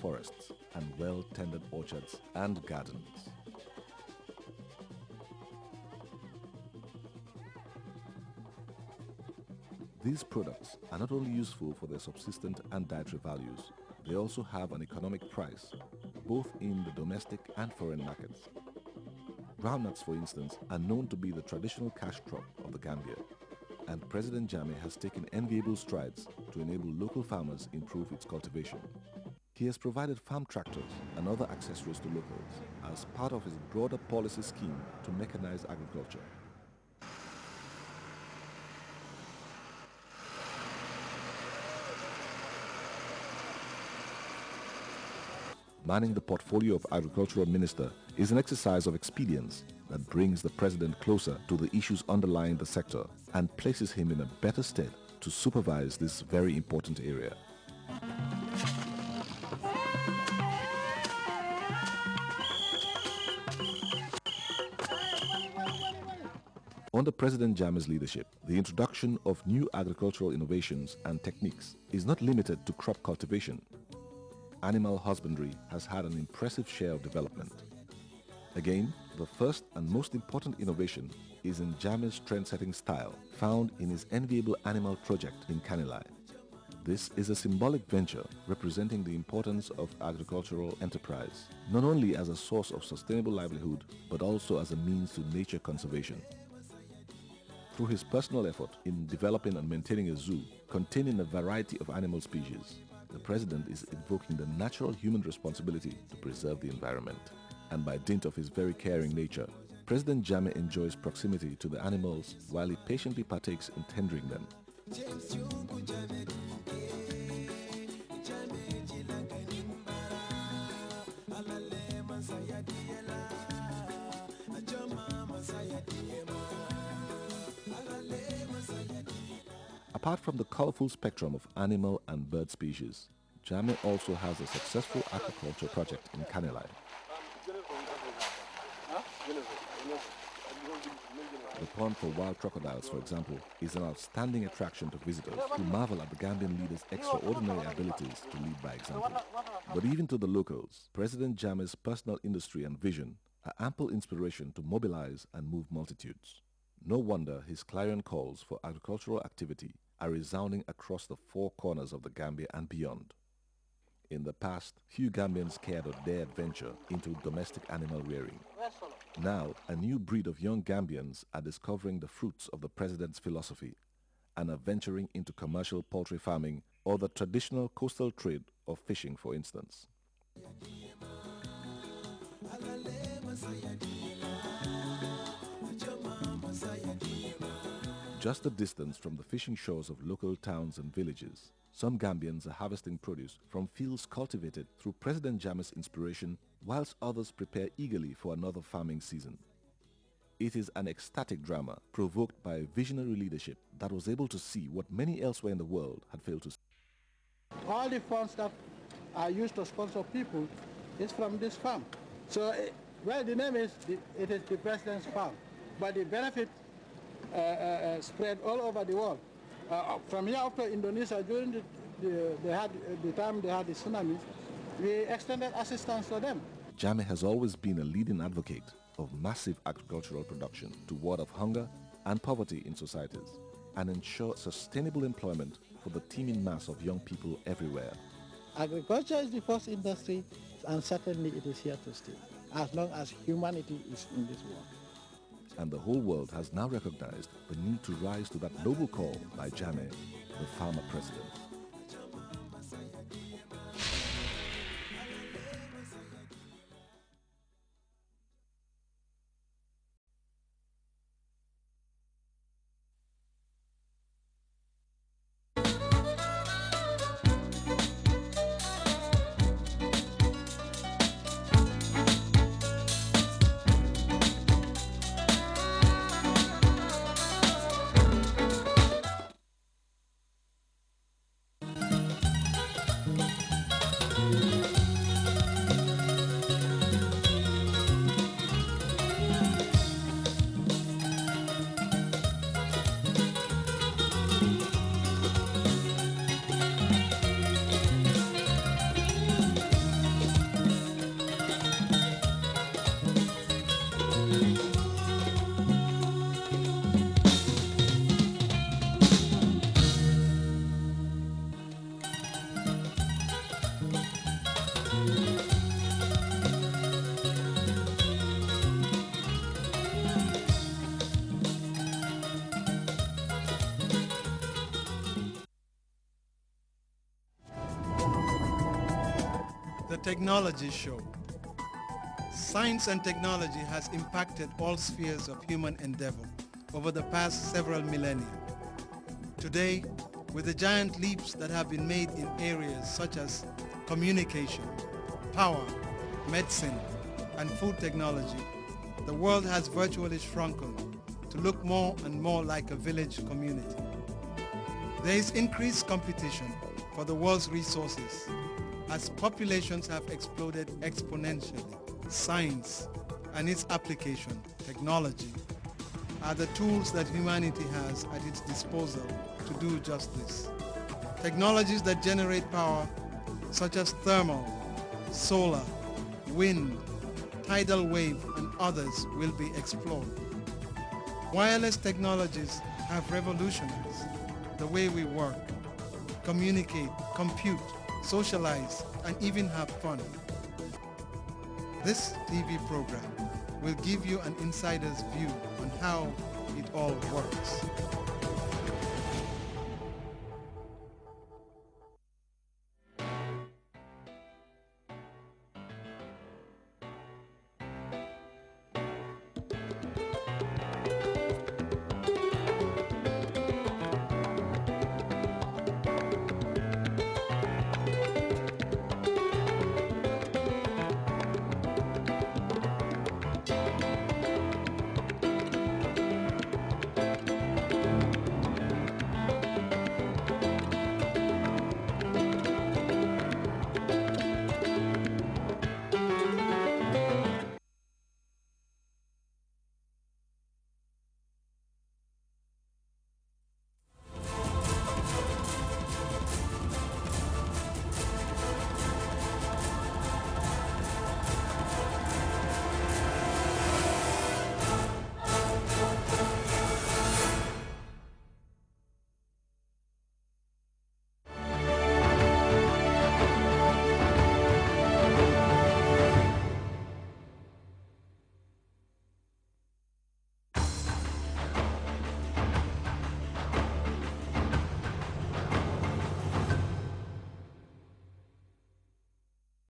forests and well-tended orchards and gardens. These products are not only useful for their subsistent and dietary values, they also have an economic price, both in the domestic and foreign markets. Groundnuts, for instance, are known to be the traditional cash crop of the Gambia, and President Jammeh has taken enviable strides to enable local farmers improve its cultivation. He has provided farm tractors and other accessories to locals as part of his broader policy scheme to mechanize agriculture. Manning the portfolio of Agricultural Minister is an exercise of expedience that brings the President closer to the issues underlying the sector and places him in a better stead to supervise this very important area. Under President Jammeh's leadership, the introduction of new agricultural innovations and techniques is not limited to crop cultivation. Animal husbandry has had an impressive share of development. Again, the first and most important innovation is in Jammeh's trend-setting style, found in his enviable animal project in Kanilai. This is a symbolic venture representing the importance of agricultural enterprise, not only as a source of sustainable livelihood, but also as a means to nature conservation. Through his personal effort in developing and maintaining a zoo containing a variety of animal species, the President is invoking the natural human responsibility to preserve the environment. And by dint of his very caring nature, President Jammeh enjoys proximity to the animals while he patiently partakes in tendering them. Apart from the colorful spectrum of animal and bird species, Jammeh also has a successful aquaculture project in Kanilai. The pond for wild crocodiles, for example, is an outstanding attraction to visitors who marvel at the Gambian leader's extraordinary abilities to lead by example. But even to the locals, President Jammeh's personal industry and vision are ample inspiration to mobilize and move multitudes. No wonder his clarion calls for agricultural activity are resounding across the four corners of the Gambia and beyond. In the past, few Gambians cared or dared venture into domestic animal rearing. Now, a new breed of young Gambians are discovering the fruits of the President's philosophy and are venturing into commercial poultry farming or the traditional coastal trade of fishing, for instance. Just a distance from the fishing shores of local towns and villages, some Gambians are harvesting produce from fields cultivated through President Jammeh's inspiration, whilst others prepare eagerly for another farming season. It is an ecstatic drama provoked by visionary leadership that was able to see what many elsewhere in the world had failed to see. All the funds that are used to sponsor people is from this farm. So, well, the name is, it is the President's farm, but the benefit spread all over the world. From here up to Indonesia, during the time they had the tsunamis, we extended assistance to them. Jammeh has always been a leading advocate of massive agricultural production to ward off hunger and poverty in societies and ensure sustainable employment for the teeming mass of young people everywhere. Agriculture is the first industry, and certainly it is here to stay, as long as humanity is in this world. And the whole world has now recognized the need to rise to that noble call by Jammeh, the farmer president. The Technology Show. Science and technology has impacted all spheres of human endeavor over the past several millennia. Today, with the giant leaps that have been made in areas such as communication, power, medicine, and food technology, the world has virtually shrunken to look more and more like a village community. There is increased competition for the world's resources as populations have exploded exponentially. Science and its application, technology, are the tools that humanity has at its disposal to do just this. Technologies that generate power, such as thermal, solar, wind, tidal wave, and others, will be explored. Wireless technologies have revolutionized the way we work, communicate, compute, socialize, and even have fun. This TV program will give you an insider's view on how it all works.